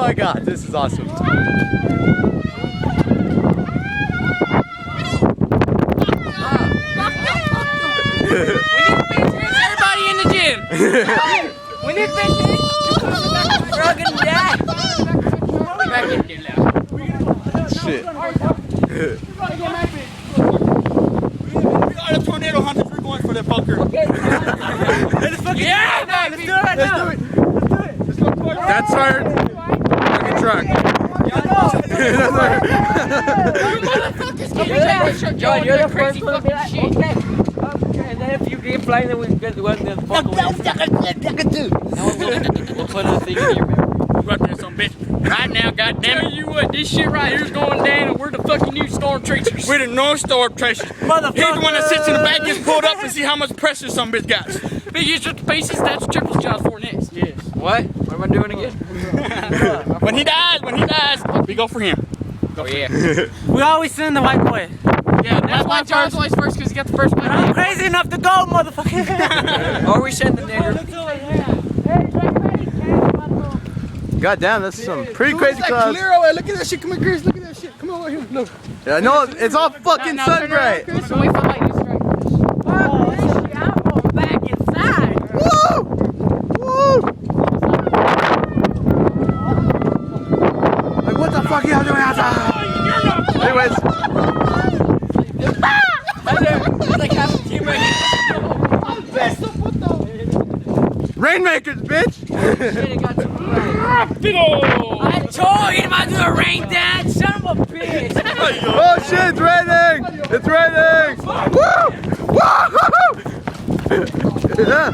my god, this is awesome. Everybody in the gym. We need fitness. We're all gonna die. Back in here now. Shit. We got a tornado hunters. We're going for that fucker. Okay. Yeah, no, let's do it right now. Let's go towards That's our fucking truck. John, you're the first one to be like, okay. And then if you keep playing, then we can get the one that fuck away. We'll put a thing in your memory. Right some bitch. Right now, goddamn it. You what? This shit right here's going down, and we're the fucking new storm tracers. We're the North Storm tracers. Motherfucker. He's the one that sits in the back, gets pulled up, and see how much pressure some bitch got. Big use with the pieces. That's Triple's job for next. Yes. What? What am I doing again? When he dies, we go for him. Oh yeah. We always send the white boy. Yeah, That's why John's always first, because he got the first one. I'm crazy enough to go, motherfucker. Or we send the nigger. God damn, that's some pretty crazy clouds. Clear away. Look at that shit. Come here, Chris. Look at that shit. Come over here. Look. Yeah, no, it's all fucking sun bright. Chris, wait for light. I'm going back inside. Woo! Woo! Like, what the fuck are y'all doing outside? Anyways. Rainmakers, bitch! I told you about to do a rain dance, son of a bitch! Oh shit, it's raining! It's raining! Woo! Woo! Yeah.